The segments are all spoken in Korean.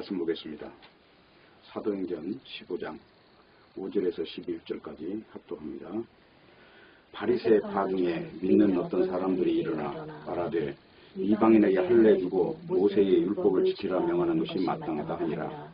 말씀 보겠습니다. 사도행전 15장 5절에서 11절까지 합독합니다. 바리새파 중에 믿는 어떤 사람들이 일어나 말하되 이방인에게 할례 주고 모세의 율법을 지키라 명하는 것이 마땅하다 하니라.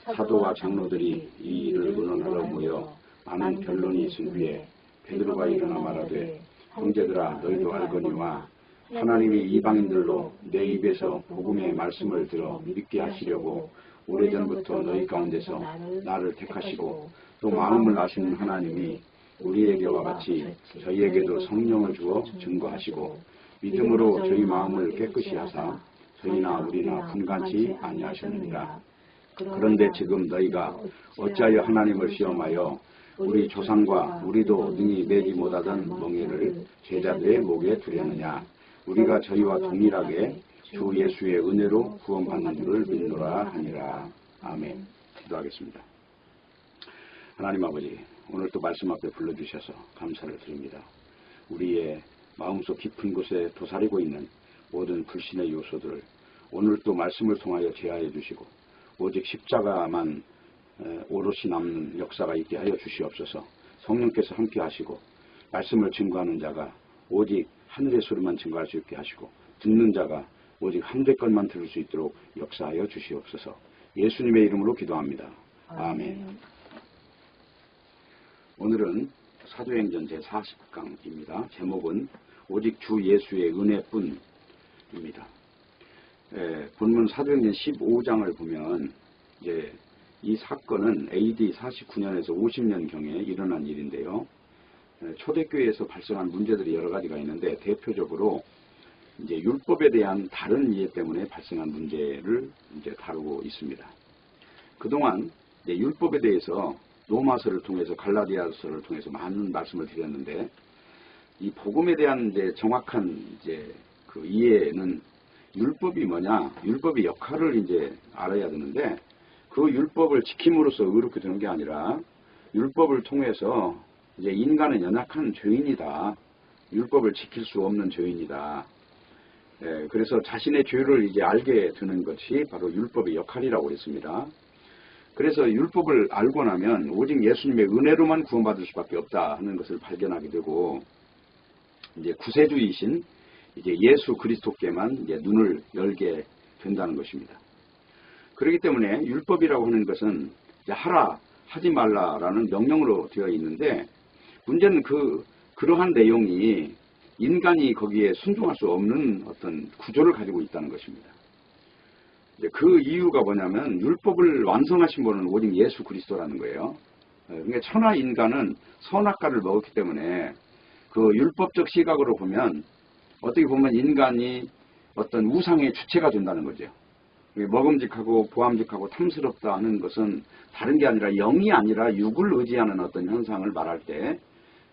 사도와 장로들이 이 일을 의논하러 모여 많은 변론이 있은 후에 베드로가 일어나 말하되 형제들아 너희도 알거니와 하나님이 이방인들로 내 입에서 복음의 말씀을 들어 믿게 하시려고 오래전부터 너희 가운데서 나를 택하시고 또 마음을 아시는 하나님이 우리에게와 같이 저희에게도 성령을 주어 증거하시고 믿음으로 저희 마음을 깨끗이 하사 저희나 우리나 분간치 아니하셨느니라. 그런데 지금 너희가 어찌하여 하나님을 시험하여 우리 조상과 우리도 능히 매지 못하던 멍에를 제자들의 목에 두려느냐. 우리가 저희와 동일하게 주 예수의 은혜로 구원받는 줄을 믿노라 하니라. 아멘. 기도하겠습니다. 하나님 아버지, 오늘 또 말씀 앞에 불러주셔서 감사를 드립니다. 우리의 마음속 깊은 곳에 도사리고 있는 모든 불신의 요소들을 오늘 또 말씀을 통하여 제하여 주시고 오직 십자가만 오롯이 남는 역사가 있게 하여 주시옵소서. 성령께서 함께 하시고 말씀을 증거하는 자가 오직 하늘의 소리만 증거할 수 있게 하시고 듣는 자가 오직 함대 것만 들을 수 있도록 역사하여 주시옵소서. 예수님의 이름으로 기도합니다. 아멘. 오늘은 사도행전 제40강입니다. 제목은 오직 주 예수의 은혜뿐입니다. 본문 사도행전 15장을 보면 이제 이 사건은 AD 49년에서 50년경에 일어난 일인데요. 초대교회에서 발생한 문제들이 여러 가지가 있는데 대표적으로 이제 율법에 대한 다른 이해 때문에 발생한 문제를 이제 다루고 있습니다. 그동안 이제 율법에 대해서 로마서를 통해서 갈라디아서를 통해서 많은 말씀을 드렸는데 이 복음에 대한 이제 정확한 이제 그 이해는 율법이 뭐냐, 율법의 역할을 이제 알아야 되는데 그 율법을 지킴으로써 의롭게 되는 게 아니라 율법을 통해서 이제 인간은 연약한 죄인이다. 율법을 지킬 수 없는 죄인이다. 그래서 자신의 죄를 이제 알게 되는 것이 바로 율법의 역할이라고 했습니다. 그래서 율법을 알고 나면 오직 예수님의 은혜로만 구원받을 수밖에 없다 하는 것을 발견하게 되고 이제 구세주이신 이제 예수 그리스도께만 이제 눈을 열게 된다는 것입니다. 그렇기 때문에 율법이라고 하는 것은 이제 하라, 하지 말라라는 명령으로 되어 있는데 문제는 그러한 내용이 인간이 거기에 순종할 수 없는 어떤 구조를 가지고 있다는 것입니다. 이제 그 이유가 뭐냐면 율법을 완성하신 분은 오직 예수 그리스도라는 거예요. 그러니까 천하 인간은 선악과를 먹었기 때문에 그 율법적 시각으로 보면 어떻게 보면 인간이 어떤 우상의 주체가 된다는 거죠. 먹음직하고 보암직하고 탐스럽다 하는 것은 다른 게 아니라 영이 아니라 육을 의지하는 어떤 현상을 말할 때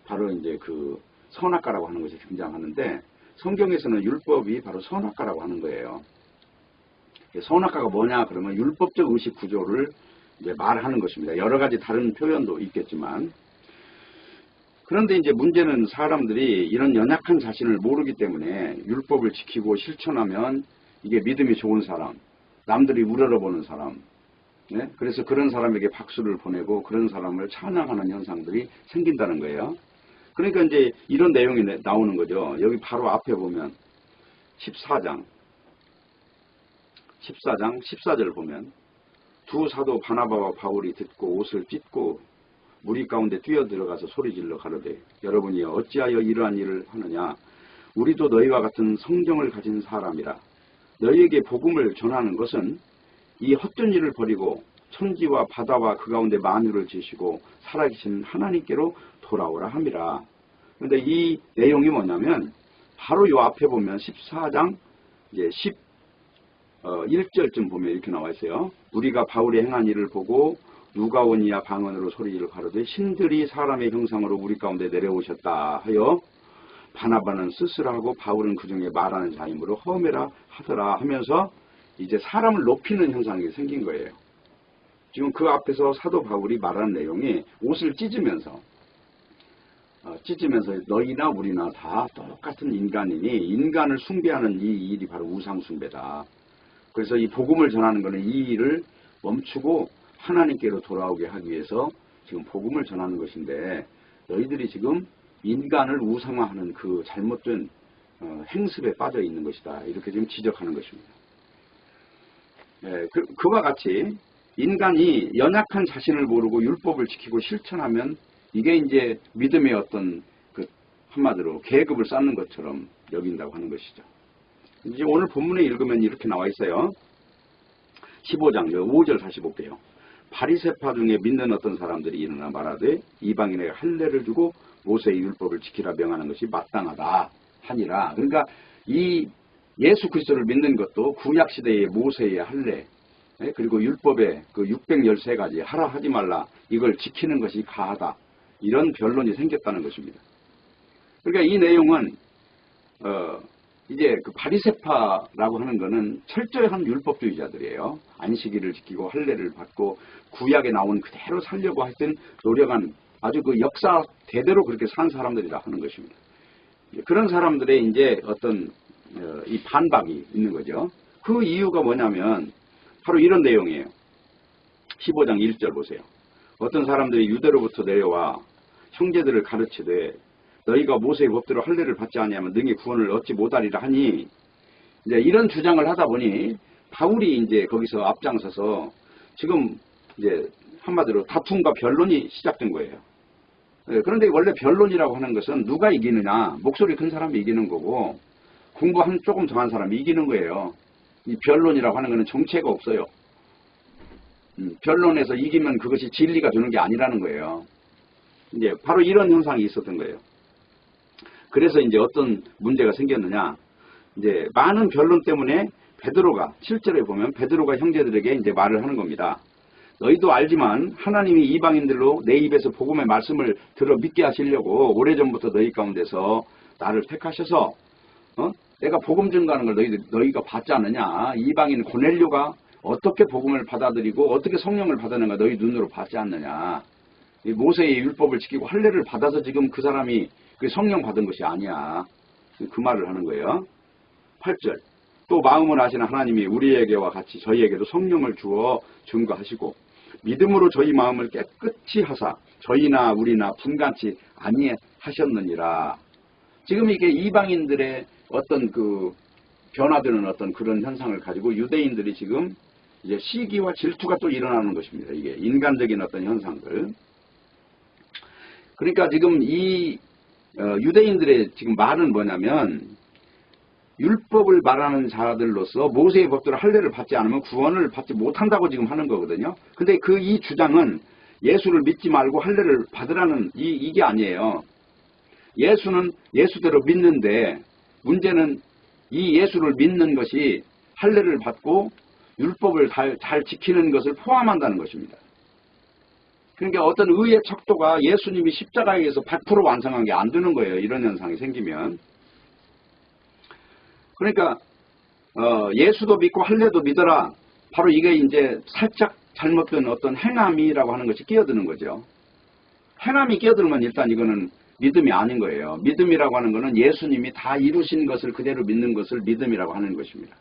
바로 이제 그 선악과라고 하는 것이 등장하는데 성경에서는 율법이 바로 선악과라고 하는 거예요. 선악과가 뭐냐 그러면 율법적 의식 구조를 이제 말하는 것입니다. 여러 가지 다른 표현도 있겠지만 그런데 이제 문제는 사람들이 이런 연약한 자신을 모르기 때문에 율법을 지키고 실천하면 이게 믿음이 좋은 사람, 남들이 우러러보는 사람, 그래서 그런 사람에게 박수를 보내고 그런 사람을 찬양하는 현상들이 생긴다는 거예요. 그러니까 이제 이런 내용이 나오는 거죠. 여기 바로 앞에 보면 14장 14절 보면 두 사도 바나바와 바울이 듣고 옷을 찢고 무리 가운데 뛰어들어가서 소리질러 가로되 여러분이 어찌하여 이러한 일을 하느냐. 우리도 너희와 같은 성경을 가진 사람이라. 너희에게 복음을 전하는 것은 이 헛된 일을 버리고 천지와 바다와 그 가운데 만유를 지시고 살아계신 하나님께로 돌아오라 함이라. 그런데 이 내용이 뭐냐면 바로 요 앞에 보면 14장 이제 1절쯤 보면 이렇게 나와 있어요. 우리가 바울이 행한 일을 보고 누가 원이야 방언으로 소리를 가로되 신들이 사람의 형상으로 우리 가운데 내려오셨다 하여 바나바는 스스로하고 바울은 그 중에 말하는 자이므로 허메라 하더라 하면서 이제 사람을 높이는 현상이 생긴 거예요. 지금 그 앞에서 사도 바울이 말하는 내용이 옷을 찢으면서 너희나 우리나 다 똑같은 인간이니 인간을 숭배하는 이 일이 바로 우상 숭배다. 그래서 이 복음을 전하는 것은 이 일을 멈추고 하나님께로 돌아오게 하기 위해서 지금 복음을 전하는 것인데 너희들이 지금 인간을 우상화하는 그 잘못된 행습에 빠져 있는 것이다. 이렇게 지금 지적하는 것입니다. 그와 같이 인간이 연약한 자신을 모르고 율법을 지키고 실천하면 이게 이제 믿음의 어떤 그 한마디로 계급을 쌓는 것처럼 여긴다고 하는 것이죠. 이제 오늘 본문에 읽으면 이렇게 나와 있어요. 15장 5절 다시 볼게요. 바리새파 중에 믿는 어떤 사람들이 일어나 말하되 이방인에게 할례를 주고 모세의 율법을 지키라 명하는 것이 마땅하다 하니라. 그러니까 이 예수 그리스도를 믿는 것도 구약 시대의 모세의 할례 그리고 율법의 그 613가지 하라 하지 말라 이걸 지키는 것이 가하다. 이런 변론이 생겼다는 것입니다. 그러니까 이 내용은 이제 그 바리새파라고 하는 거는 철저히 한 율법주의자들이에요. 안식일을 지키고 할례를 받고 구약에 나온 그대로 살려고 하여튼 노력한 아주 그 역사 대대로 그렇게 산 사람들이라 하는 것입니다. 그런 사람들의 이제 어떤 이 반박이 있는 거죠. 그 이유가 뭐냐면 바로 이런 내용이에요. 15장 1절 보세요. 어떤 사람들이 유대로부터 내려와 형제들을 가르치되 너희가 모세의 법대로 할례를 받지 아니하면 능히 구원을 얻지 못하리라 하니 이제 이런 주장을 하다 보니 바울이 이제 거기서 앞장서서 지금 이제 한마디로 다툼과 변론이 시작된 거예요. 그런데 원래 변론이라고 하는 것은 누가 이기느냐 목소리 큰 사람이 이기는 거고 공부 조금 더 한 사람이 이기는 거예요. 이 변론이라고 하는 것은 정체가 없어요. 변론에서 이기면 그것이 진리가 되는 게 아니라는 거예요. 이제 바로 이런 현상이 있었던 거예요. 그래서 이제 어떤 문제가 생겼느냐. 이제 많은 변론 때문에 베드로가 실제로 보면 베드로가 형제들에게 이제 말을 하는 겁니다. 너희도 알지만 하나님이 이방인들로 내 입에서 복음의 말씀을 들어 믿게 하시려고 오래전부터 너희 가운데서 나를 택하셔서 내가 복음 증거하는 걸 너희가 봤지 않느냐. 이방인 고넬료가 어떻게 복음을 받아들이고 어떻게 성령을 받았는가 너희 눈으로 봤지 않느냐. 모세의 율법을 지키고 할례를 받아서 지금 그 사람이 그 성령 받은 것이 아니야. 그 말을 하는 거예요. 8절 또 마음을 아시는 하나님이 우리에게와 같이 저희에게도 성령을 주어 증거하시고 믿음으로 저희 마음을 깨끗이 하사 저희나 우리나 분간치 아니하셨느니라. 지금 이게 이방인들의 어떤 그 변화되는 어떤 그런 현상을 가지고 유대인들이 지금 이제 시기와 질투가 또 일어나는 것입니다. 이게 인간적인 어떤 현상들. 그러니까 지금 이 유대인들의 지금 말은 뭐냐면 율법을 말하는 자들로서 모세의 법대로 할례를 받지 않으면 구원을 받지 못한다고 지금 하는 거거든요. 근데 이 주장은 예수를 믿지 말고 할례를 받으라는 이게 아니에요. 예수는 예수대로 믿는데 문제는 이 예수를 믿는 것이 할례를 받고 율법을 잘 지키는 것을 포함한다는 것입니다. 그러니까 어떤 의의 척도가 예수님이 십자가에서 100% 완성한 게 안 되는 거예요. 이런 현상이 생기면. 그러니까 예수도 믿고 할례도 믿어라. 바로 이게 이제 살짝 잘못된 어떤 행함이라고 하는 것이 끼어드는 거죠. 행함이 끼어들면 일단 이거는 믿음이 아닌 거예요. 믿음이라고 하는 것은 예수님이 다 이루신 것을 그대로 믿는 것을 믿음이라고 하는 것입니다.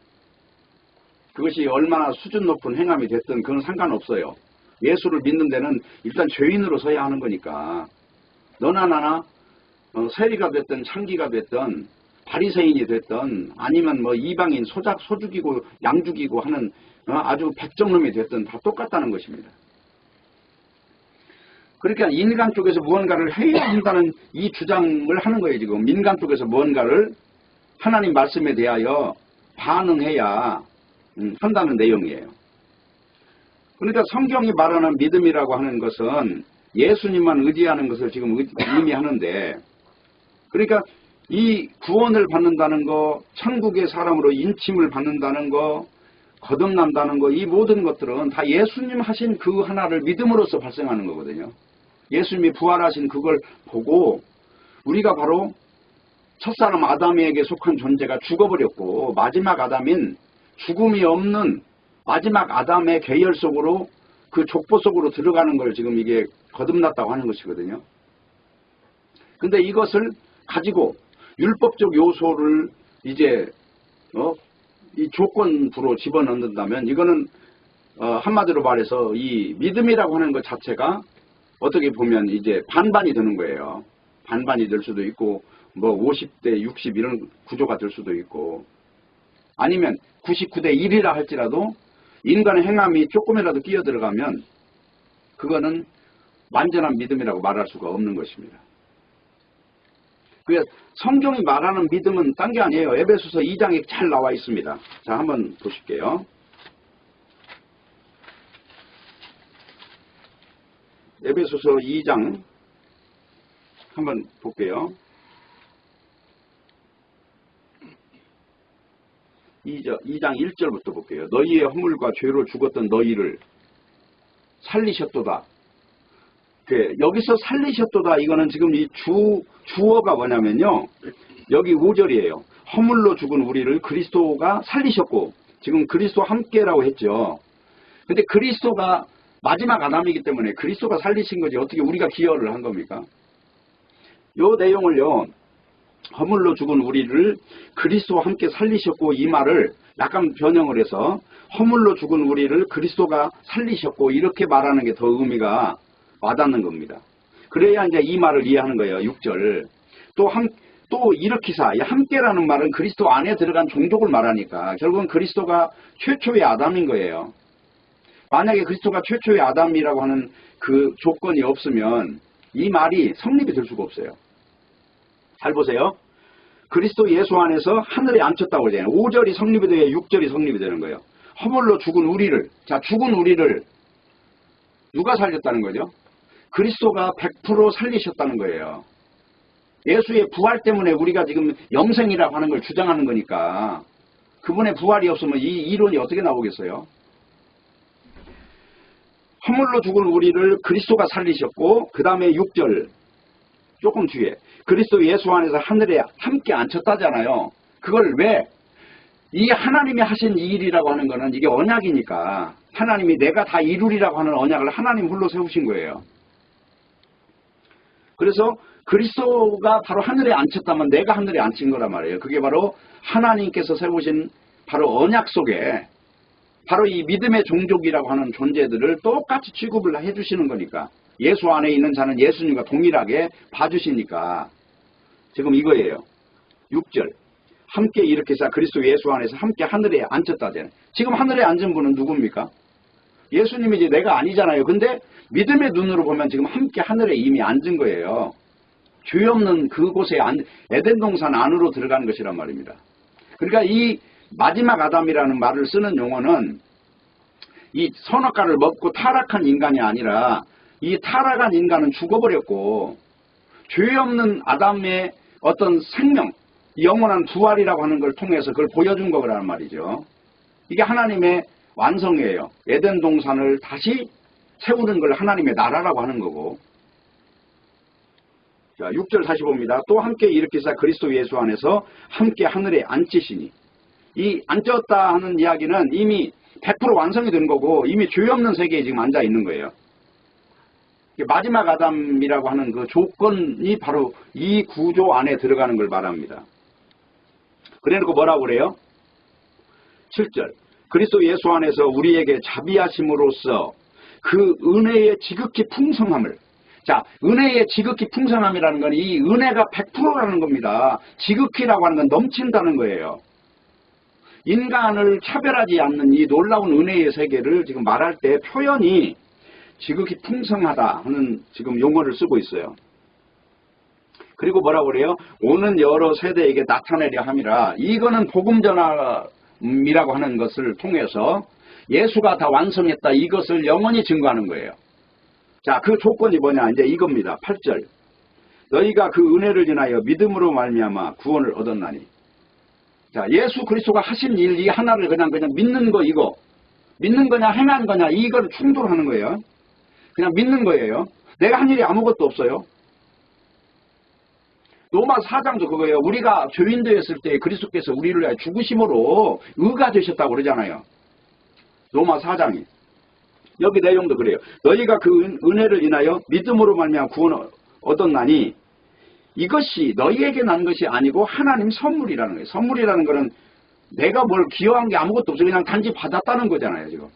그것이 얼마나 수준 높은 행함이 됐든 그건 상관없어요. 예수를 믿는 데는 일단 죄인으로 서야 하는 거니까 너나 나나 세리가 됐든 창기가 됐든 바리새인이 됐든 아니면 뭐 이방인 소죽이고 양죽이고 하는 아주 백정놈이 됐든 다 똑같다는 것입니다. 그러니까 인간 쪽에서 무언가를 해야 한다는 이 주장을 하는 거예요. 지금 민간 쪽에서 무언가를 하나님 말씀에 대하여 반응해야 한다는 내용이에요. 그러니까 성경이 말하는 믿음이라고 하는 것은 예수님만 의지하는 것을 지금 의미하는데, 그러니까 이 구원을 받는다는 거, 천국의 사람으로 인침을 받는다는 거, 거듭난다는 거, 이 모든 것들은 다 예수님 하신 그 하나를 믿음으로써 발생하는 거거든요. 예수님이 부활하신 그걸 보고 우리가 바로 첫사람 아담에게 속한 존재가 죽어버렸고 마지막 아담인 죽음이 없는 마지막 아담의 계열 속으로 그 족보 속으로 들어가는 걸 지금 이게 거듭났다고 하는 것이거든요. 근데 이것을 가지고 율법적 요소를 이제 이 조건부로 집어넣는다면 이거는 한마디로 말해서 이 믿음이라고 하는 것 자체가 어떻게 보면 이제 반반이 되는 거예요. 반반이 될 수도 있고 뭐 50대 60 이런 구조가 될 수도 있고 아니면 99대 1이라 할지라도 인간의 행함이 조금이라도 끼어들어가면 그거는 완전한 믿음이라고 말할 수가 없는 것입니다. 그래서 성경이 말하는 믿음은 딴 게 아니에요. 에베소서 2장에 잘 나와 있습니다. 자, 한번 보실게요. 에베소서 2장 한번 볼게요. 2장 1절부터 볼게요. 너희의 허물과 죄로 죽었던 너희를 살리셨도다. 여기서 살리셨도다. 이거는 지금 이 주어가 뭐냐면요. 여기 5절이에요. 허물로 죽은 우리를 그리스도가 살리셨고, 지금 그리스도와 함께라고 했죠. 근데 그리스도가 마지막 아담이기 때문에 그리스도가 살리신 거지 어떻게 우리가 기여를 한 겁니까? 요 내용을요. 허물로 죽은 우리를 그리스도와 함께 살리셨고, 이 말을 약간 변형을 해서 허물로 죽은 우리를 그리스도가 살리셨고 이렇게 말하는 게 더 의미가 와닿는 겁니다. 그래야 이제 이 말을 이해하는 거예요. 6절. 또 일으키사, 함께라는 말은 그리스도 안에 들어간 종족을 말하니까 결국은 그리스도가 최초의 아담인 거예요. 만약에 그리스도가 최초의 아담이라고 하는 그 조건이 없으면 이 말이 성립이 될 수가 없어요. 잘 보세요. 그리스도 예수 안에서 하늘에 앉혔다고 하잖아요. 5절이 성립이 돼야 6절이 성립이 되는 거예요. 허물로 죽은 우리를, 자, 죽은 우리를 누가 살렸다는 거죠? 그리스도가 100% 살리셨다는 거예요. 예수의 부활 때문에 우리가 지금 영생이라고 하는 걸 주장하는 거니까 그분의 부활이 없으면 이 이론이 어떻게 나오겠어요? 허물로 죽은 우리를 그리스도가 살리셨고, 그 다음에 6절 조금 뒤에 그리스도 예수 안에서 하늘에 함께 앉혔다잖아요. 그걸 왜? 이 하나님이 하신 이 일이라고 하는 거는 이게 언약이니까 하나님이 내가 다 이루리라고 하는 언약을 하나님 홀로 세우신 거예요. 그래서 그리스도가 바로 하늘에 앉혔다면 내가 하늘에 앉힌 거란 말이에요. 그게 바로 하나님께서 세우신 바로 언약 속에 바로 이 믿음의 종족이라고 하는 존재들을 똑같이 취급을 해주시는 거니까 예수 안에 있는 자는 예수님과 동일하게 봐주시니까 지금 이거예요. 6절 함께 일으키사 그리스도 예수 안에서 함께 하늘에 앉혔다잖아요. 지금 하늘에 앉은 분은 누굽니까? 예수님이지 내가 아니잖아요. 근데 믿음의 눈으로 보면 지금 함께 하늘에 이미 앉은 거예요. 죄 없는 그곳에 에덴 동산 안으로 들어가는 것이란 말입니다. 그러니까 이 마지막 아담이라는 말을 쓰는 용어는 이 선악과를 먹고 타락한 인간이 아니라 이 타락한 인간은 죽어버렸고 죄 없는 아담의 어떤 생명, 영원한 부활이라고 하는 걸 통해서 그걸 보여준 거라는 말이죠. 이게 하나님의 완성이에요. 에덴 동산을 다시 세우는 걸 하나님의 나라라고 하는 거고. 자, 6절 다시 봅니다. 또 함께 일으키사 그리스도 예수 안에서 함께 하늘에 앉히시니. 이 앉혔다 하는 이야기는 이미 100% 완성이 된 거고 이미 죄 없는 세계에 지금 앉아 있는 거예요. 마지막 아담이라고 하는 그 조건이 바로 이 구조 안에 들어가는 걸 말합니다. 그래놓고 뭐라고 그래요? 7절 그리스도 예수 안에서 우리에게 자비하심으로써 그 은혜의 지극히 풍성함을, 자, 은혜의 지극히 풍성함이라는 건 이 은혜가 100%라는 겁니다. 지극히라고 하는 건 넘친다는 거예요. 인간을 차별하지 않는 이 놀라운 은혜의 세계를 지금 말할 때 표현이 지극히 풍성하다 하는 지금 용어를 쓰고 있어요. 그리고 뭐라고 그래요? 오는 여러 세대에게 나타내려 함이라. 이거는 복음 전함이라고 하는 것을 통해서 예수가 다 완성했다. 이것을 영원히 증거하는 거예요. 자, 그 조건이 뭐냐? 이제 이겁니다. 8절. 너희가 그 은혜를 인하여 믿음으로 말미암아 구원을 얻었나니. 자, 예수 그리스도가 하신 일 이 하나를 그냥 믿는 거 이거. 믿는 거냐 행한 거냐 이걸 충돌하는 거예요. 그냥 믿는 거예요. 내가 한 일이 아무것도 없어요. 로마 4장도 그거예요. 우리가 죄인되었을 때 그리스도께서 우리를 위하여 죽으심으로 의가 되셨다고 그러잖아요. 로마 4장이. 여기 내용도 그래요. 너희가 그 은혜를 인하여 믿음으로 말미암아 구원을 얻었나니 이것이 너희에게 난 것이 아니고 하나님 선물이라는 거예요. 선물이라는 거는 내가 뭘 기여한 게 아무것도 없어요. 그냥 단지 받았다는 거잖아요. 지금.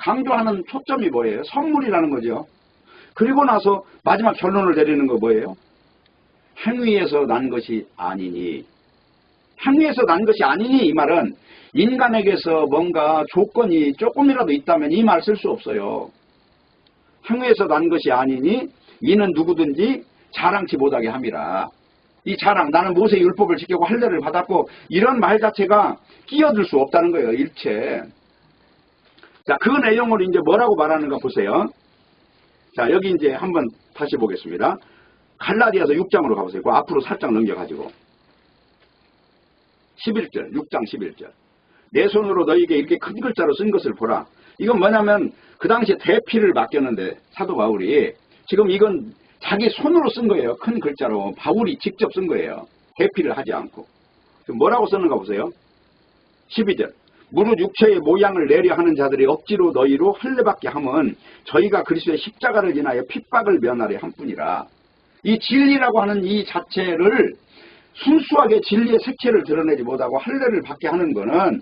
강조하는 초점이 뭐예요? 선물이라는 거죠. 그리고 나서 마지막 결론을 내리는 거 뭐예요? 행위에서 난 것이 아니니. 행위에서 난 것이 아니니 이 말은 인간에게서 뭔가 조건이 조금이라도 있다면 이 말 쓸 수 없어요. 행위에서 난 것이 아니니 이는 누구든지 자랑치 못하게 함이라. 이 자랑, 나는 모세의 율법을 지키고 할례를 받았고 이런 말 자체가 끼어들 수 없다는 거예요. 일체. 자, 그 내용을 이제 뭐라고 말하는가 보세요. 자, 여기 이제 한번 다시 보겠습니다. 갈라디아서 6장으로 가보세요. 그 앞으로 살짝 넘겨가지고 11절, 6장 11절. 내 손으로 너희에게 이렇게 큰 글자로 쓴 것을 보라. 이건 뭐냐면 그 당시에 대피를 맡겼는데 사도 바울이 지금 이건 자기 손으로 쓴 거예요. 큰 글자로 바울이 직접 쓴 거예요. 대피를 하지 않고. 뭐라고 썼는가 보세요. 12절. 무릇 육체의 모양을 내려 하는 자들이 억지로 너희로 할례받게 함은 저희가 그리스도의 십자가를 인하여 핍박을 면하려 함뿐이라. 이 진리라고 하는 이 자체를 순수하게 진리의 색채를 드러내지 못하고 할례를 받게 하는 거는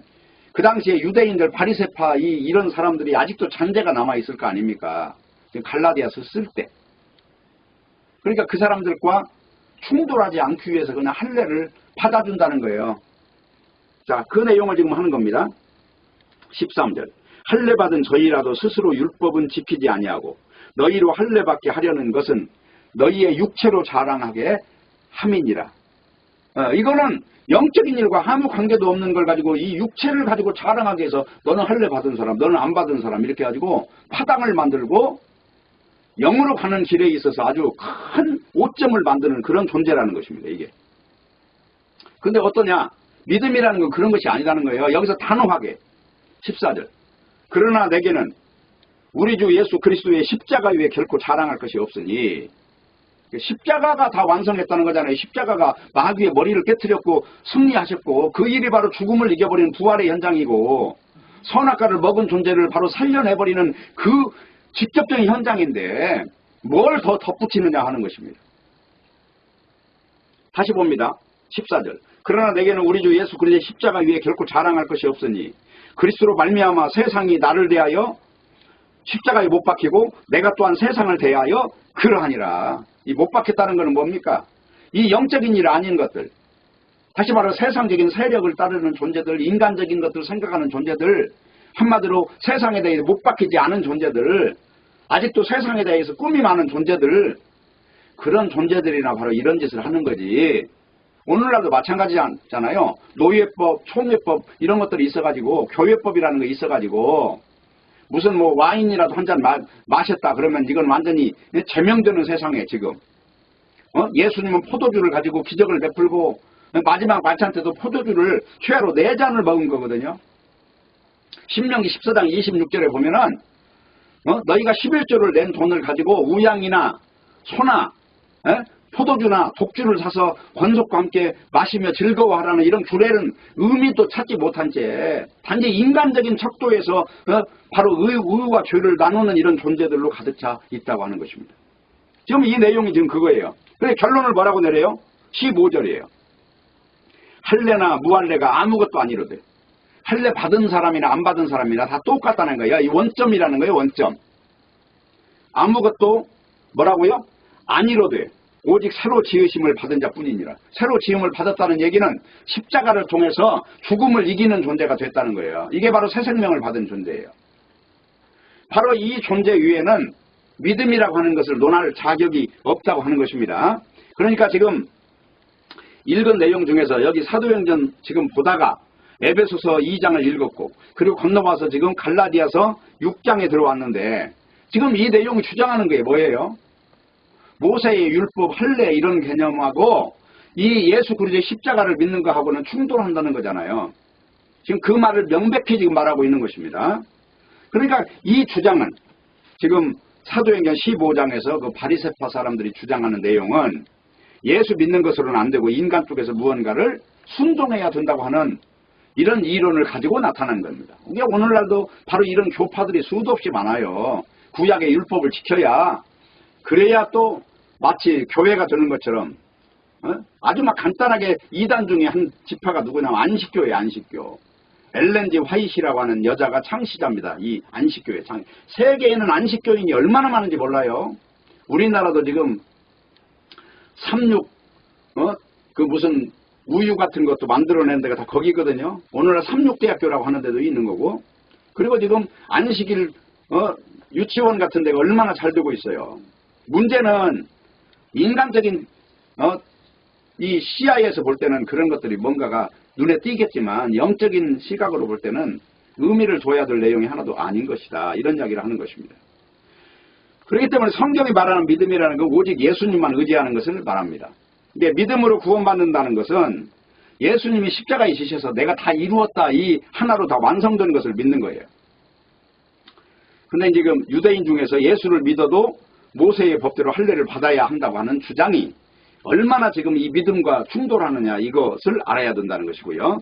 그 당시에 유대인들 바리새파 이런 사람들이 아직도 잔재가 남아있을 거 아닙니까? 지금 갈라디아서 쓸 때. 그러니까 그 사람들과 충돌하지 않기 위해서 그냥 할례를 받아준다는 거예요. 자, 그 내용을 지금 하는 겁니다. 13절. 할례 받은 저희라도 스스로 율법은 지키지 아니하고 너희로 할례 받게 하려는 것은 너희의 육체로 자랑하게 함이니라. 이거는 영적인 일과 아무 관계도 없는 걸 가지고 이 육체를 가지고 자랑하기 위해서 너는 할례 받은 사람, 너는 안 받은 사람 이렇게 가지고 파당을 만들고 영으로 가는 길에 있어서 아주 큰 오점을 만드는 그런 존재라는 것입니다. 이게. 근데 어떠냐? 믿음이라는 건 그런 것이 아니라는 거예요. 여기서 단호하게 14절. 그러나 내게는 우리 주 예수 그리스도의 십자가 위에 결코 자랑할 것이 없으니. 십자가가 다 완성했다는 거잖아요. 십자가가 마귀의 머리를 깨뜨렸고 승리하셨고 그 일이 바로 죽음을 이겨버리는 부활의 현장이고 선악과를 먹은 존재를 바로 살려내버리는 그 직접적인 현장인데 뭘 더 덧붙이느냐 하는 것입니다. 다시 봅니다. 14절. 그러나 내게는 우리 주 예수 그리스도의 십자가 위에 결코 자랑할 것이 없으니 그리스도로 말미암아 세상이 나를 대하여 십자가에 못 박히고 내가 또한 세상을 대하여 그러하니라. 이 못 박혔다는 것은 뭡니까? 이 영적인 일 아닌 것들. 다시 말해 세상적인 세력을 따르는 존재들, 인간적인 것들 생각하는 존재들, 한마디로 세상에 대해서 못 박히지 않은 존재들, 아직도 세상에 대해서 꿈이 많은 존재들, 그런 존재들이나 바로 이런 짓을 하는 거지. 오늘날도 마찬가지잖아요. 노예법, 총회법 이런 것들이 있어가지고 교회법이라는 거 있어가지고 무슨 뭐 와인이라도 한 잔 마셨다 그러면 이건 완전히 제명되는 세상에 지금. 예수님은 포도주를 가지고 기적을 베풀고 마지막 만찬 때도 포도주를 최하로 4잔을 먹은 거거든요. 신명기 14장 26절에 보면은 너희가 11조를 낸 돈을 가지고 우양이나 소나 포도주나 독주를 사서 권속과 함께 마시며 즐거워하라는 이런 규례는 의미도 찾지 못한 채 단지 인간적인 척도에서 바로 의와 죄를 나누는 이런 존재들로 가득 차 있다고 하는 것입니다. 지금 이 내용이 지금 그거예요. 그래서 결론을 뭐라고 내려요? 15절이에요. 할례나 무할례가 아무것도 아니로되 할례 받은 사람이나 안 받은 사람이나 다 똑같다는 거예요. 이 원점이라는 거예요. 원점. 아무것도 뭐라고요? 아니로되 오직 새로 지으심을 받은 자뿐이니라. 새로 지음을 받았다는 얘기는 십자가를 통해서 죽음을 이기는 존재가 됐다는 거예요. 이게 바로 새 생명을 받은 존재예요. 바로 이 존재 위에는 믿음이라고 하는 것을 논할 자격이 없다고 하는 것입니다. 그러니까 지금 읽은 내용 중에서 여기 사도행전 지금 보다가 에베소서 2장을 읽었고 그리고 건너와서 지금 갈라디아서 6장에 들어왔는데 지금 이 내용이 주장하는 게 뭐예요? 모세의 율법, 할례 이런 개념하고 이 예수 그리스도의 십자가를 믿는 거하고는 충돌한다는 거잖아요. 지금 그 말을 명백히 지금 말하고 있는 것입니다. 그러니까 이 주장은 지금 사도행전 15장에서 그 바리새파 사람들이 주장하는 내용은 예수 믿는 것으로는 안 되고 인간 쪽에서 무언가를 순종해야 된다고 하는 이런 이론을 가지고 나타난 겁니다. 이게 오늘날도 바로 이런 교파들이 수도 없이 많아요. 구약의 율법을 지켜야 그래야 또 마치 교회가 되는 것처럼 아주 막 간단하게 2단 중에 한 지파가 누구냐면 안식교예요. 안식교. 엘렌 G 화이트라고 하는 여자가 창시자입니다. 이 안식교회 세계에는 안식교인이 얼마나 많은지 몰라요. 우리나라도 지금 그 무슨 우유 같은 것도 만들어낸 데가 다 거기거든요. 오늘날 삼육대학교라고 하는 데도 있는 거고. 그리고 지금 안식일 유치원 같은 데가 얼마나 잘 되고 있어요. 문제는 인간적인 이 시야에서 볼 때는 그런 것들이 뭔가가 눈에 띄겠지만 영적인 시각으로 볼 때는 의미를 둬야 될 내용이 하나도 아닌 것이다. 이런 이야기를 하는 것입니다. 그렇기 때문에 성경이 말하는 믿음이라는 건 오직 예수님만 의지하는 것을 말합니다. 근데 믿음으로 구원받는다는 것은 예수님이 십자가에 지셔서 내가 다 이루었다, 이 하나로 다 완성된 것을 믿는 거예요. 근데 지금 유대인 중에서 예수를 믿어도 모세의 법대로 할례를 받아야 한다고 하는 주장이 얼마나 지금 이 믿음과 충돌하느냐, 이것을 알아야 된다는 것이고요.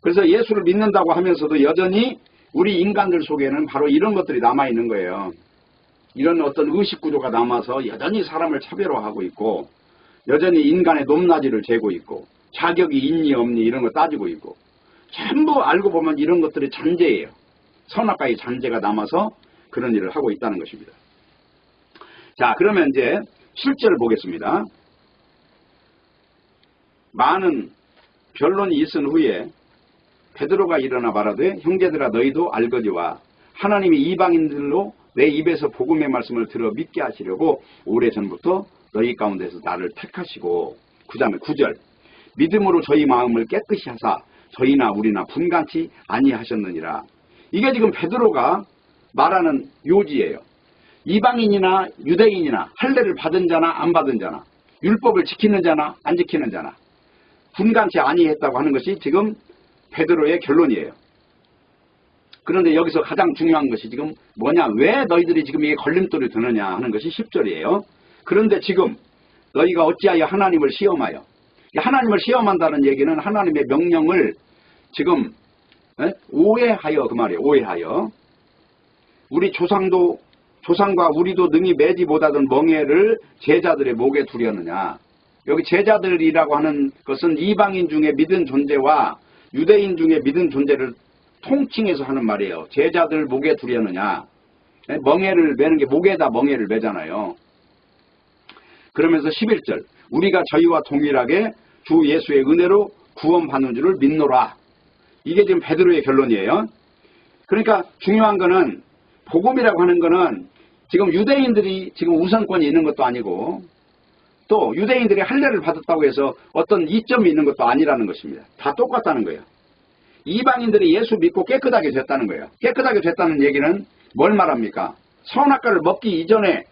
그래서 예수를 믿는다고 하면서도 여전히 우리 인간들 속에는 바로 이런 것들이 남아있는 거예요. 이런 어떤 의식구조가 남아서 여전히 사람을 차별화하고 있고, 여전히 인간의 높낮이를 재고 있고, 자격이 있니 없니 이런 거 따지고 있고, 전부 알고 보면 이런 것들이 잔재예요. 선악과의 잔재가 남아서 그런 일을 하고 있다는 것입니다. 자, 그러면 이제 7절 보겠습니다. 많은 변론이 있은 후에 베드로가 일어나 말하되 형제들아 너희도 알거니와 하나님이 이방인들로 내 입에서 복음의 말씀을 들어 믿게 하시려고 오래전부터 너희 가운데서 나를 택하시고, 그 다음에 9절 믿음으로 저희 마음을 깨끗이 하사 저희나 우리나 분간치 아니하셨느니라. 이게 지금 베드로가 말하는 요지예요. 이방인이나 유대인이나 할례를 받은 자나 안 받은 자나, 율법을 지키는 자나 안 지키는 자나 분간치 아니했다고 하는 것이 지금 베드로의 결론이에요. 그런데 여기서 가장 중요한 것이 지금 뭐냐, 왜 너희들이 지금 이게 걸림돌이 되느냐 하는 것이 10절이에요. 그런데 지금 너희가 어찌하여 하나님을 시험하여, 하나님을 시험한다는 얘기는 하나님의 명령을 지금 오해하여, 그 말이에요. 오해하여 우리 조상과 우리도 능히 매지 못하던 멍에를 제자들의 목에 두려느냐. 여기 제자들이라고 하는 것은 이방인 중에 믿은 존재와 유대인 중에 믿은 존재를 통칭해서 하는 말이에요. 제자들 목에 두려느냐. 멍에를 매는 게 목에다 멍에를 매잖아요. 그러면서 11절 우리가 저희와 동일하게 주 예수의 은혜로 구원받는 줄을 믿노라. 이게 지금 베드로의 결론이에요. 그러니까 중요한 거는 복음이라고 하는 거는 지금 유대인들이 지금 우선권이 있는 것도 아니고, 또 유대인들이 할례를 받았다고 해서 어떤 이점이 있는 것도 아니라는 것입니다. 다 똑같다는 거예요. 이방인들이 예수 믿고 깨끗하게 됐다는 거예요. 깨끗하게 됐다는 얘기는 뭘 말합니까? 선악과를 먹기 이전에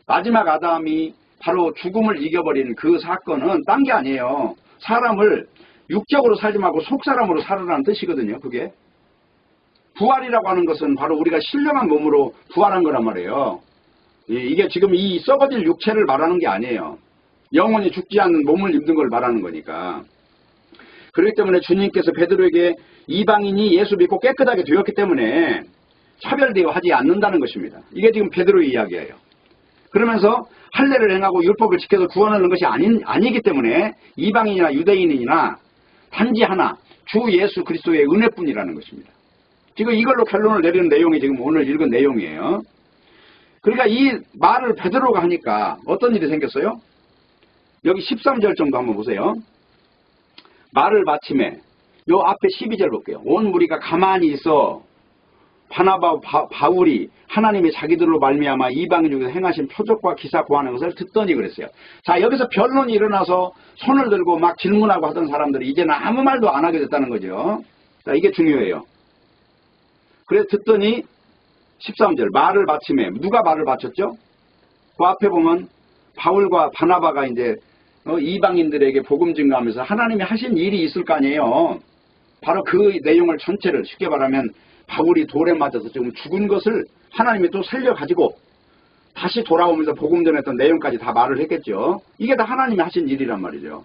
마지막 아담이 바로 죽음을 이겨버린 그 사건은 딴 게 아니에요. 사람을 육적으로 살지 말고 속사람으로 살으라는 뜻이거든요. 그게 부활이라고 하는 것은 바로 우리가 신령한 몸으로 부활한 거란 말이에요. 이게 지금 이 썩어질 육체를 말하는 게 아니에요. 영원히 죽지 않는 몸을 입는 걸 말하는 거니까. 그렇기 때문에 주님께서 베드로에게 이방인이 예수 믿고 깨끗하게 되었기 때문에 차별대우하지 않는다는 것입니다. 이게 지금 베드로의 이야기예요. 그러면서 할례를 행하고 율법을 지켜서 구원하는 것이 아니기 때문에 이방인이나 유대인이나 단지 하나 주 예수 그리스도의 은혜뿐이라는 것입니다. 지금 이걸로 결론을 내리는 내용이 지금 오늘 읽은 내용이에요. 그러니까 이 말을 베드로가 하니까 어떤 일이 생겼어요? 여기 13절 정도 한번 보세요. 말을 마침에 요 앞에 12절 볼게요. 온 무리가 가만히 있어 바나바 바울이 하나님이 자기들로 말미암아 이방인 중에서 행하신 표적과 기사 고하는 것을 듣더니 그랬어요. 자, 여기서 변론이 일어나서 손을 들고 막 질문하고 하던 사람들이 이제는 아무 말도 안 하게 됐다는 거죠. 자, 이게 중요해요. 그래서 듣더니 13절 말을 바침에 누가 말을 바쳤죠? 그 앞에 보면 바울과 바나바가 이제 이방인들에게 복음 증거하면서 하나님이 하신 일이 있을 거 아니에요. 바로 그 내용을 전체를 쉽게 말하면 바울이 돌에 맞아서 지금 죽은 것을 하나님이 또 살려가지고 다시 돌아오면서 복음 전했던 내용까지 다 말을 했겠죠. 이게 다 하나님이 하신 일이란 말이죠.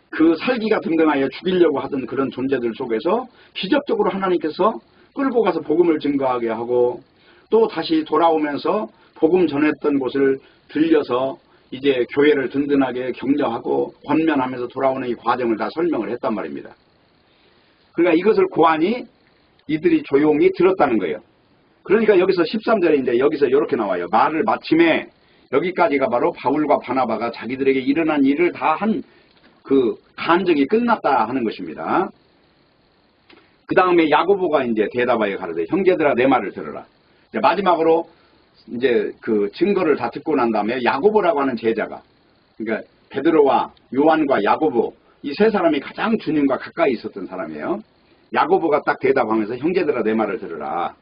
그 살기가 등등하여 죽이려고 하던 그런 존재들 속에서 기적적으로 하나님께서 끌고 가서 복음을 증거하게 하고 또 다시 돌아오면서 복음 전했던 곳을 들려서 이제 교회를 든든하게 격려하고 권면하면서 돌아오는 이 과정을 다 설명을 했단 말입니다. 그러니까 이것을 고하니 이들이 조용히 들었다는 거예요. 그러니까 여기서 13절에 이제 여기서 이렇게 나와요. 말을 마침에 여기까지가 바로 바울과 바나바가 자기들에게 일어난 일을 다 한 그 간증이 끝났다 하는 것입니다. 그 다음에 야고보가 이제 대답하여 가로되 형제들아 내 말을 들어라. 이제 마지막으로 이제 그 증거를 다 듣고 난 다음에 야고보라고 하는 제자가, 그러니까 베드로와 요한과 야고보 이 세 사람이 가장 주님과 가까이 있었던 사람이에요. 야고보가 딱 대답하면서 형제들아 내 말을 들으라.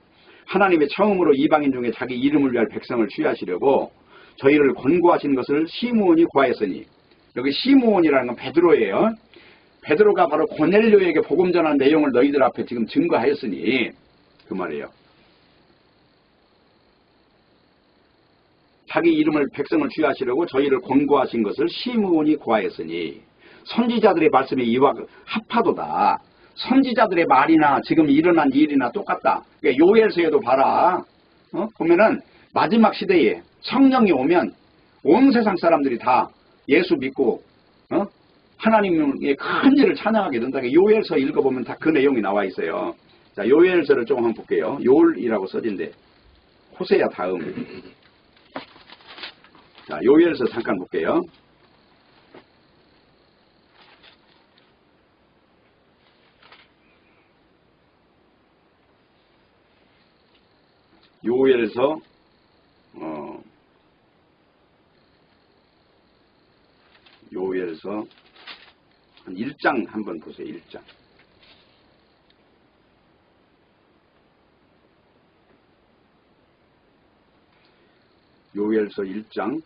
하나님이 처음으로 이방인 중에 자기 이름을 위할 백성을 취하시려고 저희를 권고하신 것을 시므온이 구하였으니, 여기 시므온이라는 건 베드로예요. 베드로가 바로 고넬료에게 복음 전한 내용을 너희들 앞에 지금 증거하였으니 그 말이에요. 자기 이름을 백성을 취하시려고 저희를 권고하신 것을 시므온이 구하였으니, 선지자들의 말씀이 이와 합하도다. 선지자들의 말이나 지금 일어난 일이나 똑같다. 그러니까 요엘서에도 봐라. 보면은 마지막 시대에 성령이 오면 온 세상 사람들이 다 예수 믿고 하나님의 큰 일을 찬양하게 된다. 요엘서 읽어보면 다 그 내용이 나와 있어요. 자, 요엘서를 좀 한번 볼게요. 요엘이라고 써진데 호세야 다음. 자, 요엘서 잠깐 볼게요. 요엘서 요엘서 한 1장 한번 보세요. 1장. 요엘서 1장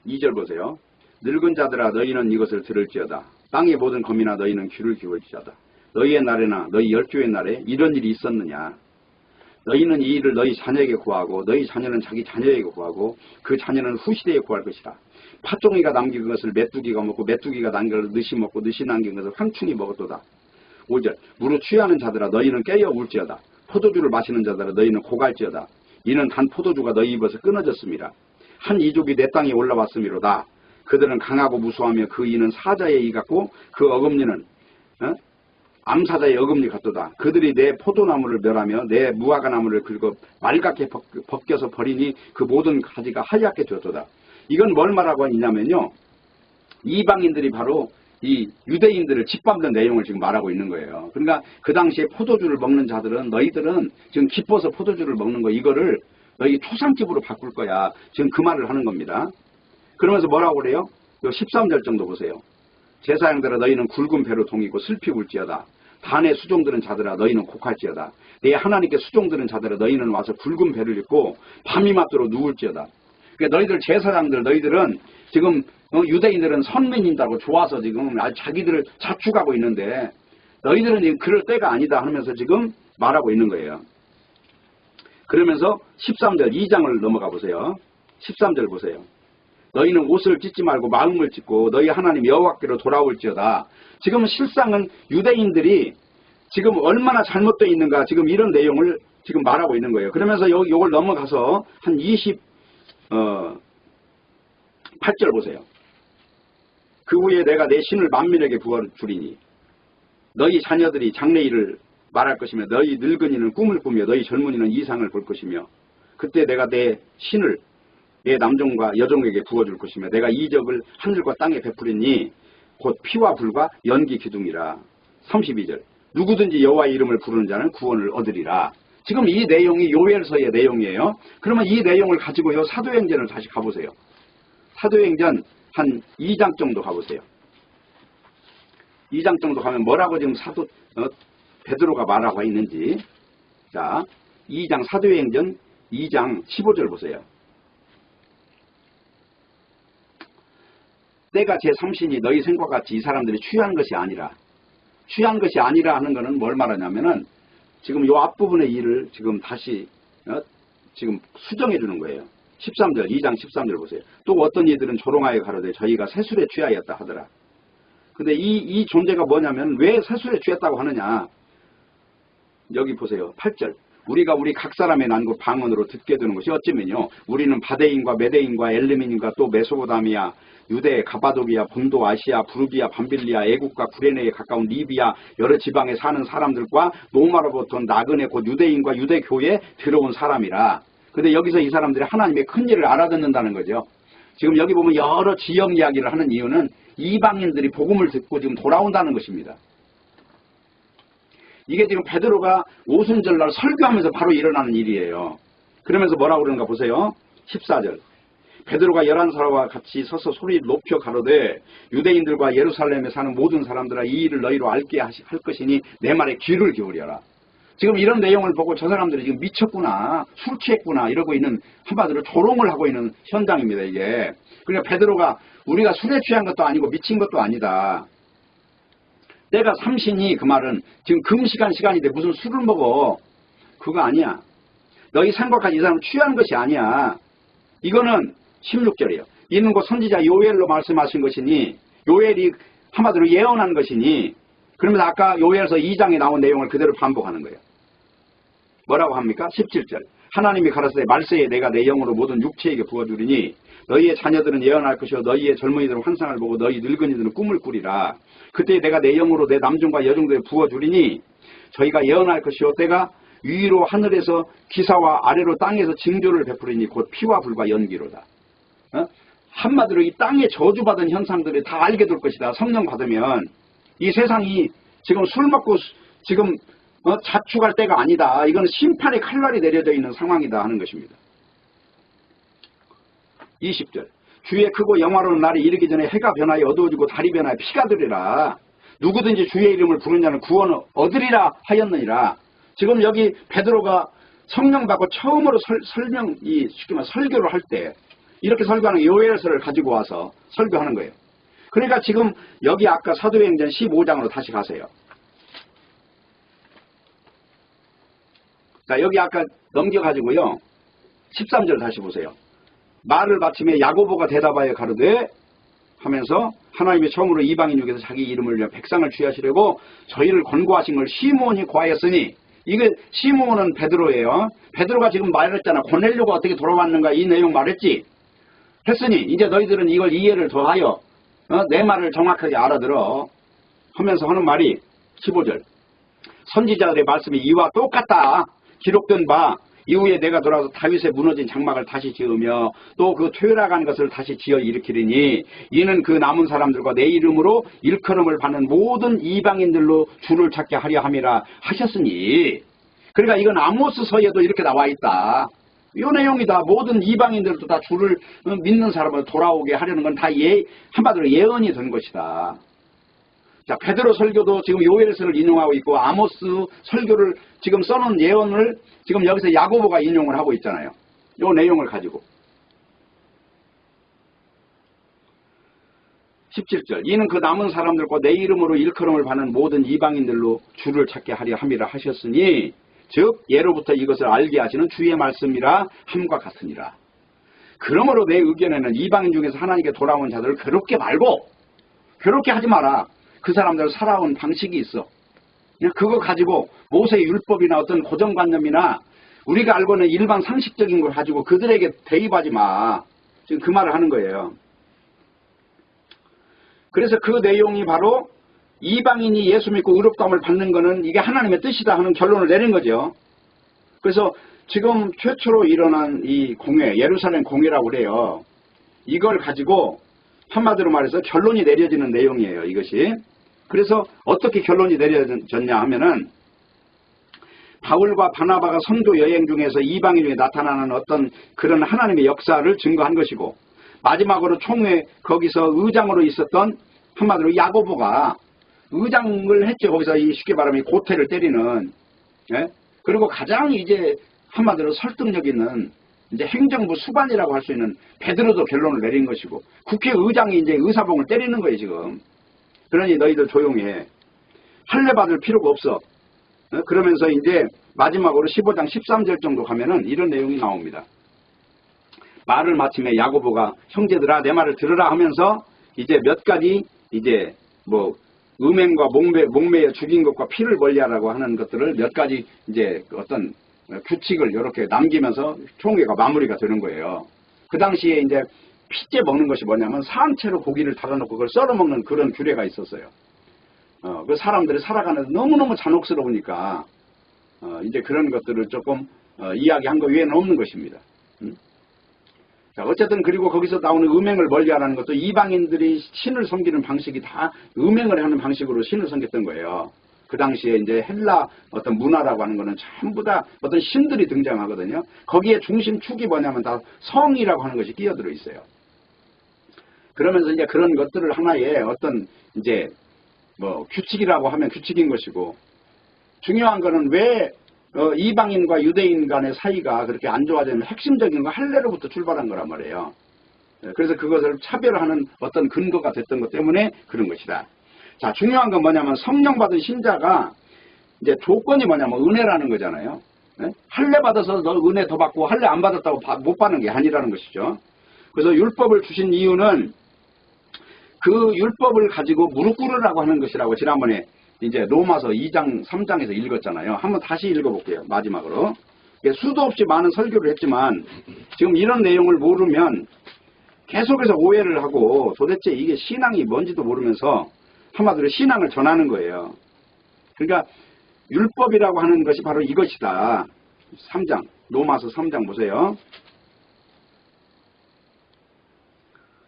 2절 보세요. 늙은 자들아 너희는 이것을 들을지어다. 땅의 모든 거민아 너희는 귀를 기울지어다. 너희의 날에나 너희 열조의 날에 이런 일이 있었느냐. 너희는 이 일을 너희 자녀에게 구하고 너희 자녀는 자기 자녀에게 구하고 그 자녀는 후시대에 구할 것이라. 팥종이가 남긴 것을 메뚜기가 먹고 메뚜기가 남긴 것을 느시 먹고 느시 남긴 것을 황충이 먹었도다. 5절 무릇 취하는 자들아 너희는 깨어 울지어다. 포도주를 마시는 자들아 너희는 고갈지어다. 이는 단 포도주가 너희 입에서 끊어졌습니다. 한 이족이 내 땅에 올라왔음이로다. 그들은 강하고 무수하며 그 이는 사자의 이 같고 그 어금니는 암사자의 어금니 같도다. 그들이 내 포도나무를 멸하며 내 무화과나무를 긁어 말갛게 벗겨서 버리니 그 모든 가지가 하얗게 되었도다. 이건 뭘 말하고 있냐면요, 이방인들이 바로 이 유대인들을 짓밟는 내용을 지금 말하고 있는 거예요. 그러니까 그 당시에 포도주를 먹는 자들은 너희들은 지금 기뻐서 포도주를 먹는 거, 이거를 너희 초상집으로 바꿀 거야. 지금 그 말을 하는 겁니다. 그러면서 뭐라고 그래요? 13절 정도 보세요. 제사장들아 너희는 굵은 배로 동이고 슬피 울지어다. 단의 수종들은 자들아 너희는 곡할지어다. 내 하나님께 수종들은 자들아 너희는 와서 굵은 배를 입고 밤이 맞도록 누울지어다. 그러니까 너희들 제사장들, 너희들은 지금 유대인들은 선민인다고 좋아서 지금 아주 자기들을 자축하고 있는데 너희들은 지금 그럴 때가 아니다 하면서 지금 말하고 있는 거예요. 그러면서 13절 2장을 넘어가 보세요. 13절 보세요. 너희는 옷을 찢지 말고 마음을 찢고 너희 하나님 여호와께로 돌아올지어다. 지금 실상은 유대인들이 지금 얼마나 잘못되어 있는가, 지금 이런 내용을 지금 말하고 있는 거예요. 그러면서 요걸 넘어가서 한 8절 보세요. 그 후에 내가 내 신을 만민에게 부어주리니 너희 자녀들이 장래일을 말할 것이며 너희 늙은이는 꿈을 꾸며 너희 젊은이는 이상을 볼 것이며 그때 내가 내 신을 내 남종과 여종에게 부어줄 것이며 내가 이적을 하늘과 땅에 베푸리니 곧 피와 불과 연기 기둥이라. 32절 누구든지 여호와의 이름을 부르는 자는 구원을 얻으리라. 지금 이 내용이 요엘서의 내용이에요. 그러면 이 내용을 가지고요 사도행전을 다시 가보세요. 사도행전 한 2장 정도 가보세요. 2장 정도 가면 뭐라고 지금 베드로가 말하고 있는지. 자, 2장 사도행전 2장 15절 보세요. 때가 제3신이 너희 생과 같이 이 사람들이 취한 것이 아니라, 취한 것이 아니라 하는 것은 뭘 말하냐면은 지금 요 앞부분의 일을 지금 다시 지금 수정해 주는 거예요. 13절 2장 13절 보세요. 또 어떤 이들은 조롱하여 가로되 저희가 세술에 취하였다 하더라. 근데 이 존재가 뭐냐면 왜 세술에 취했다고 하느냐. 여기 보세요. 8절 우리가 우리 각 사람의 난국 방언으로 듣게 되는 것이 어쩌면요. 우리는 바데인과 메데인과 엘르민인과 또 메소포타미아, 유대, 가바도기아, 본도, 아시아, 부르기아, 밤빌리아, 애국과 구레네에 가까운 리비아 여러 지방에 사는 사람들과 노마로부터 나그네 곧 유대인과 유대교에 들어온 사람이라. 근데 여기서 이 사람들이 하나님의 큰 일을 알아듣는다는 거죠. 지금 여기 보면 여러 지역 이야기를 하는 이유는 이방인들이 복음을 듣고 지금 돌아온다는 것입니다. 이게 지금 베드로가 오순절날 설교하면서 바로 일어나는 일이에요. 그러면서 뭐라고 그러는가 보세요. 14절. 베드로가 11사람과 같이 서서 소리 높여 가로되 유대인들과 예루살렘에 사는 모든 사람들아 이 일을 너희로 알게 할 것이니 내 말에 귀를 기울여라. 지금 이런 내용을 보고 저 사람들이 지금 미쳤구나, 술 취했구나 이러고 있는, 한마디로 조롱을 하고 있는 현장입니다. 이게. 그러니까 베드로가 우리가 술에 취한 것도 아니고 미친 것도 아니다. 때가 삼신이, 그 말은 지금 금시간 시간인데 무슨 술을 먹어. 그거 아니야. 너희 생각까지 이 사람 취한 것이 아니야. 이거는 16절이에요. 이는 곧 선지자 요엘로 말씀하신 것이니, 요엘이 한마디로 예언한 것이니, 그러면서 아까 요엘서 2장에 나온 내용을 그대로 반복하는 거예요. 뭐라고 합니까? 17절. 하나님이 가라사대 말세에 내가 내 영으로 모든 육체에게 부어주리니 너희의 자녀들은 예언할 것이요 너희의 젊은이들은 환상을 보고 너희 늙은이들은 꿈을 꾸리라. 그때 내가 내 영으로 내 남종과 여종들에 부어주리니 저희가 예언할 것이요 때가 위로 하늘에서 기사와 아래로 땅에서 징조를 베푸리니 곧 피와 불과 연기로다. 한마디로 이 땅에 저주받은 현상들을 다 알게 될 것이다. 성령 받으면. 이 세상이 지금 술 먹고 지금 자축할 때가 아니다. 이건 심판의 칼날이 내려져 있는 상황이다 하는 것입니다. 20절. 주의 크고 영화로운 날이 이르기 전에 해가 변하여 어두워지고 달이 변하여 피가 되리라. 누구든지 주의 이름을 부르는 자는 구원을 얻으리라 하였느니라. 지금 여기 베드로가 성령 받고 처음으로 쉽게 말해 설교를 할 때 이렇게 설교하는 요엘서를 가지고 와서 설교하는 거예요. 그러니까 지금 여기 아까 사도행전 15장으로 다시 가세요. 자, 여기 아까 넘겨가지고요. 13절 다시 보세요. 말을 마침에 야고보가 대답하여 가로되 하면서 하나님이 처음으로 이방인 중에서 자기 이름을 위한 백성을 취하시려고 저희를 권고하신 걸 시므온이 고하였으니, 이게 시므온은 베드로예요. 베드로가 지금 말했잖아. 고넬료가 어떻게 돌아왔는가 이 내용 말했지. 했으니 이제 너희들은 이걸 이해를 더하여 내 말을 정확하게 알아들어 하면서 하는 말이 15절. 선지자들의 말씀이 이와 똑같다. 기록된 바 이후에 내가 돌아와서 다윗의 무너진 장막을 다시 지으며 또 그 퇴락한 것을 다시 지어 일으키리니 이는 그 남은 사람들과 내 이름으로 일컬음을 받는 모든 이방인들로 주를 찾게 하려 함이라 하셨으니. 그러니까 이건 아모스서에도 이렇게 나와 있다. 이 내용이다. 모든 이방인들도 다 주를 믿는 사람을 돌아오게 하려는 건 다 한마디로 예언이 된 것이다. 자, 베드로 설교도 지금 요엘서를 인용하고 있고 아모스 설교를 지금 써놓은 예언을 지금 여기서 야고보가 인용을 하고 있잖아요. 이 내용을 가지고. 17절. 이는 그 남은 사람들과 내 이름으로 일컬음을 받는 모든 이방인들로 주를 찾게 하려 함이라 하셨으니 즉 예로부터 이것을 알게 하시는 주의 말씀이라 함과 같으니라. 그러므로 내 의견에는 이방인 중에서 하나님께 돌아온 자들을 괴롭게 말고, 괴롭게 하지 마라. 그 사람들 살아온 방식이 있어. 그냥 그거 가지고 모세의 율법이나 어떤 고정관념이나 우리가 알고 있는 일반 상식적인 걸 가지고 그들에게 대입하지 마. 지금 그 말을 하는 거예요. 그래서 그 내용이 바로 이방인이 예수 믿고 의롭다함을 받는 거는 이게 하나님의 뜻이다 하는 결론을 내린 거죠. 그래서 지금 최초로 일어난 이 공회, 예루살렘 공회라고 그래요. 이걸 가지고 한마디로 말해서 결론이 내려지는 내용이에요. 이것이. 그래서 어떻게 결론이 내려졌냐 하면은 바울과 바나바가 선교 여행 중에서 이방인 중에 나타나는 어떤 그런 하나님의 역사를 증거한 것이고, 마지막으로 총회 거기서 의장으로 있었던 한마디로 야고보가 의장을 했죠. 거기서 이 쉽게 말하면 고태를 때리는. 예? 그리고 가장 이제 한마디로 설득력 있는 이제 행정부 수반이라고 할 수 있는 베드로도 결론을 내린 것이고, 국회의장이 이제 의사봉을 때리는 거예요 지금. 그러니 너희들 조용해. 할례 받을 필요가 없어. 그러면서 이제 마지막으로 15장 13절 정도 가면은 이런 내용이 나옵니다. 말을 마침에 야고보가 형제들아 내 말을 들으라 하면서 이제 몇 가지 이제 뭐 음행과 목매에 죽인 것과 피를 멀리하라고 하는 것들을 몇 가지 이제 어떤 규칙을 이렇게 남기면서 총회가 마무리가 되는 거예요. 그 당시에 이제 피째 먹는 것이 뭐냐면 산채로 고기를 달아놓고 그걸 썰어 먹는 그런 규례가 있었어요. 그 사람들이 살아가는 너무너무 잔혹스러우니까 이제 그런 것들을 조금 이야기한 거 외에는 없는 것입니다. 자, 어쨌든 그리고 거기서 나오는 음행을 멀리하라는 것도 이방인들이 신을 섬기는 방식이 다 음행을 하는 방식으로 신을 섬겼던 거예요. 그 당시에 이제 헬라 어떤 문화라고 하는 거는 전부 다 어떤 신들이 등장하거든요. 거기에 중심축이 뭐냐면 다 성이라고 하는 것이 끼어들어 있어요. 그러면서 이제 그런 것들을 하나의 어떤 이제 뭐 규칙이라고 하면 규칙인 것이고, 중요한 거는 왜 이방인과 유대인 간의 사이가 그렇게 안 좋아지는 핵심적인 거 할례로부터 출발한 거란 말이에요. 그래서 그것을 차별하는 어떤 근거가 됐던 것 때문에 그런 것이다. 자, 중요한 건 뭐냐면 성령 받은 신자가 이제 조건이 뭐냐면 은혜라는 거잖아요. 할례 받아서 너 은혜 더 받고 할례 안 받았다고 못 받는 게 아니라는 것이죠. 그래서 율법을 주신 이유는 그 율법을 가지고 무릎 꿇으라고 하는 것이라고 지난번에 이제 로마서 2장 3장에서 읽었잖아요. 한번 다시 읽어볼게요. 마지막으로. 수도 없이 많은 설교를 했지만 지금 이런 내용을 모르면 계속해서 오해를 하고 도대체 이게 신앙이 뭔지도 모르면서 한마디로 신앙을 전하는 거예요. 그러니까 율법이라고 하는 것이 바로 이것이다. 3장, 로마서 3장 보세요.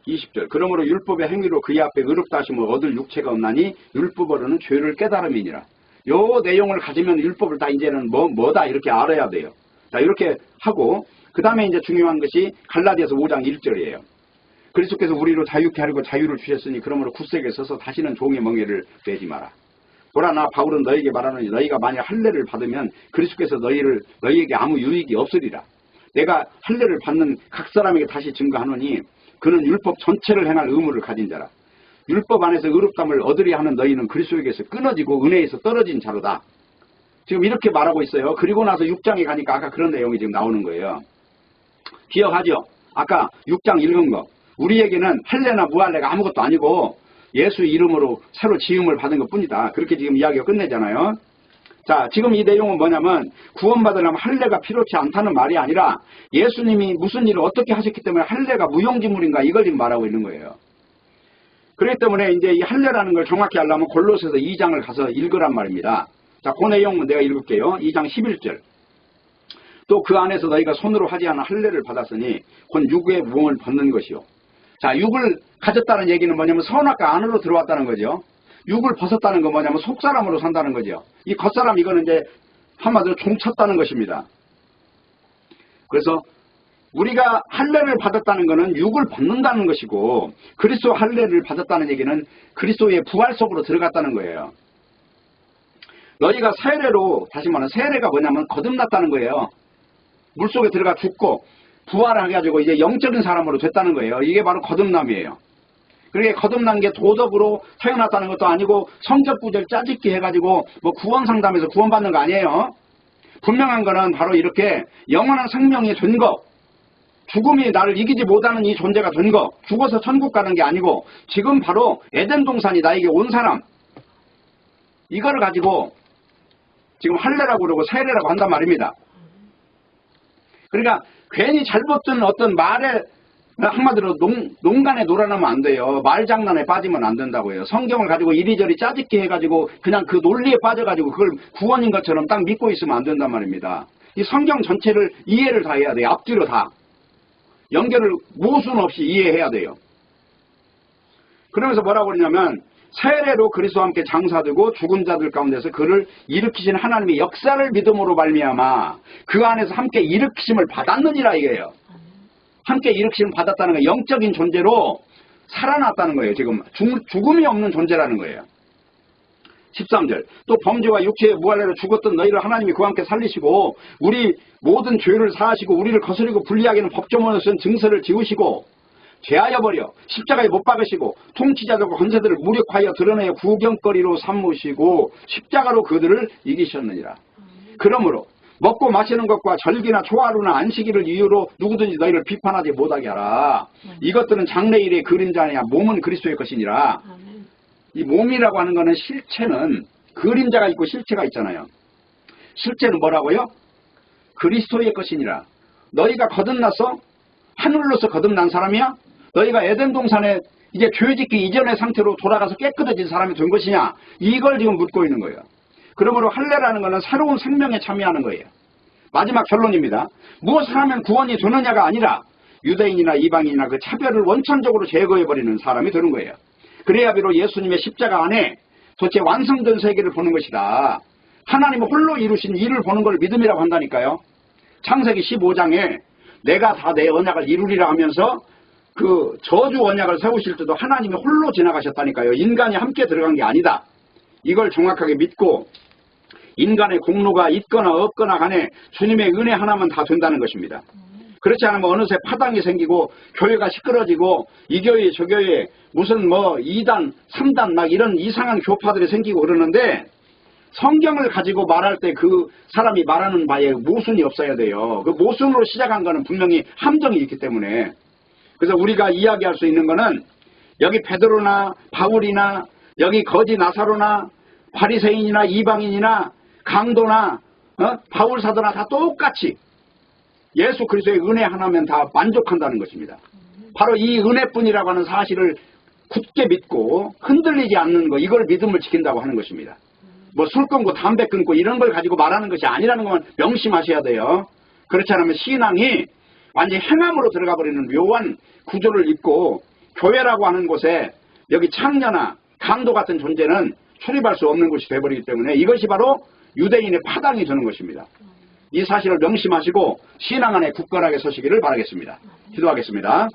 20절. 그러므로 율법의 행위로 그의 앞에 의롭다 하심을 얻을 육체가 없나니 율법으로는 죄를 깨달음이니라. 요 내용을 가지면 율법을 다 이제는 뭐다 이렇게 알아야 돼요. 자, 이렇게 하고 그 다음에 이제 중요한 것이 갈라디아서 5장 1절이에요. 그리스도께서 우리로 자유케 하려고 자유를 주셨으니 그러므로 굳세게 서서 다시는 종의 멍에를 매지 마라. 보라, 나 바울은 너에게 말하노니 너희가 만약 할례를 받으면 그리스도께서 너희에게 아무 유익이 없으리라. 내가 할례를 받는 각 사람에게 다시 증거하노니 그는 율법 전체를 행할 의무를 가진 자라. 율법 안에서 의롭담을 얻으려 하는 너희는 그리스도에게서 끊어지고 은혜에서 떨어진 자로다. 지금 이렇게 말하고 있어요. 그리고 나서 6장에 가니까 아까 그런 내용이 지금 나오는 거예요. 기억하죠? 아까 6장 읽은 거. 우리에게는 할례나 무할례가 아무것도 아니고 예수 이름으로 새로 지음을 받은 것뿐이다. 그렇게 지금 이야기가 끝내잖아요. 자, 지금 이 내용은 뭐냐면 구원받으려면 할례가 필요치 않다는 말이 아니라 예수님이 무슨 일을 어떻게 하셨기 때문에 할례가 무용지물인가 이걸 지금 말하고 있는 거예요. 그렇기 때문에 이제 이 할례라는 걸 정확히 알려면 골로새서 2장을 가서 읽으란 말입니다. 자, 그 내용은 내가 읽을게요. 2장 11절. 또 그 안에서 너희가 손으로 하지 않은 할례를 받았으니 곧 육의 무언을 벗는 것이요. 자, 육을 가졌다는 얘기는 뭐냐면 선악과 안으로 들어왔다는 거죠. 육을 벗었다는 건 뭐냐면 속사람으로 산다는 거죠. 이 겉사람 이거는 이제 한마디로 종쳤다는 것입니다. 그래서 우리가 할례를 받았다는 것은 육을 벗는다는 것이고 그리스도 할례를 받았다는 얘기는 그리스도의 부활 속으로 들어갔다는 거예요. 너희가 세례로, 다시 말하면 세례가 뭐냐면 거듭났다는 거예요. 물속에 들어가 죽고 부활해가지고 이제 영적인 사람으로 됐다는 거예요. 이게 바로 거듭남이에요. 그러니까 거듭난 게 도덕으로 태어났다는 것도 아니고 성적 구절 짜집기 해가지고 뭐 구원 상담에서 구원받는 거 아니에요. 분명한 거는 바로 이렇게 영원한 생명이 된 거, 죽음이 나를 이기지 못하는 이 존재가 된 거, 죽어서 천국 가는 게 아니고 지금 바로 에덴 동산이 나에게 온 사람, 이거를 가지고 지금 할례라고 그러고 세례라고 한단 말입니다. 그러니까 괜히 잘못된 어떤 말에 한마디로 농간에 놀아나면 안 돼요. 말장난에 빠지면 안 된다고요. 성경을 가지고 이리저리 짜집기 해가지고 그냥 그 논리에 빠져가지고 그걸 구원인 것처럼 딱 믿고 있으면 안 된단 말입니다. 이 성경 전체를 이해를 다 해야 돼요. 앞뒤로 다. 연결을 모순 없이 이해해야 돼요. 그러면서 뭐라고 그러냐면 세례로 그리스도와 함께 장사되고 죽은 자들 가운데서 그를 일으키신 하나님의 역사를 믿음으로 말미암아 그 안에서 함께 일으키심을 받았느니라 이거예요. 함께 일으키심을 받았다는 건 영적인 존재로 살아났다는 거예요. 지금 죽음이 없는 존재라는 거예요. 13절. 또 범죄와 육체의 무할례로 죽었던 너희를 하나님이 그와 함께 살리시고 우리 모든 죄를 사하시고 우리를 거스리고 불리하게 하는 법조문을 쓴 증서를 지우시고 죄하여 버려 십자가에 못 박으시고 통치자들과 권세들을 무력하여 드러내어 구경거리로 삼으시고 십자가로 그들을 이기셨느니라. 그러므로 먹고 마시는 것과 절기나 초하루나 안식일을 이유로 누구든지 너희를 비판하지 못하게 하라. 이것들은 장래일의 그림자냐 몸은 그리스도의 것이니라. 이 몸이라고 하는 거는 실체는 그림자가 있고 실체가 있잖아요. 실체는 뭐라고요? 그리스도의 것이니라. 너희가 거듭나서 하늘로서 거듭난 사람이야? 너희가 에덴 동산에 이제 죄 짓기 이전의 상태로 돌아가서 깨끗해진 사람이 된 것이냐? 이걸 지금 묻고 있는 거예요. 그러므로 할례라는 것은 새로운 생명에 참여하는 거예요. 마지막 결론입니다. 무엇을 하면 구원이 되느냐가 아니라 유대인이나 이방인이나 그 차별을 원천적으로 제거해버리는 사람이 되는 거예요. 그래야 비로 예수님의 십자가 안에 도대체 완성된 세계를 보는 것이다. 하나님은 홀로 이루신 일을 보는 걸 믿음이라고 한다니까요. 창세기 15장에 내가 다 내 언약을 이루리라 하면서 그 저주 언약을 세우실 때도 하나님이 홀로 지나가셨다니까요. 인간이 함께 들어간 게 아니다. 이걸 정확하게 믿고 인간의 공로가 있거나 없거나 간에 주님의 은혜 하나만 다 된다는 것입니다. 그렇지 않으면 어느새 파당이 생기고 교회가 시끄러지고 이 교회 저 교회 무슨 뭐 2단 3단 막 이런 이상한 교파들이 생기고 그러는데 성경을 가지고 말할 때 그 사람이 말하는 바에 모순이 없어야 돼요. 그 모순으로 시작한 거는 분명히 함정이 있기 때문에. 그래서 우리가 이야기할 수 있는 거는 여기 베드로나 바울이나 여기 거지 나사로나 바리새인이나 이방인이나 강도나 바울 사도나 다 똑같이 예수 그리스도의 은혜 하나면 다 만족한다는 것입니다. 바로 이 은혜뿐이라고 하는 사실을 굳게 믿고 흔들리지 않는 거, 이걸 믿음을 지킨다고 하는 것입니다. 뭐 술 끊고 담배 끊고 이런 걸 가지고 말하는 것이 아니라는 것만 명심하셔야 돼요. 그렇지 않으면 신앙이 완전히 행함으로 들어가 버리는 묘한 구조를 입고 교회라고 하는 곳에 여기 창녀나 강도 같은 존재는 출입할 수 없는 곳이 되어버리기 때문에 이것이 바로 유대인의 파당이 되는 것입니다. 이 사실을 명심하시고 신앙 안에 굳건하게 서시기를 바라겠습니다. 기도하겠습니다.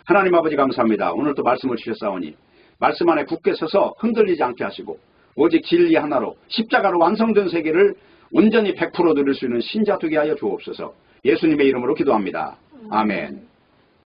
하나님 아버지 감사합니다. 오늘 또 말씀을 주셨사오니 말씀 안에 굳게 서서 흔들리지 않게 하시고 오직 진리 하나로 십자가로 완성된 세계를 온전히 100% 누릴 수 있는 신자 되게 하여 주옵소서. 예수님의 이름으로 기도합니다. 아멘.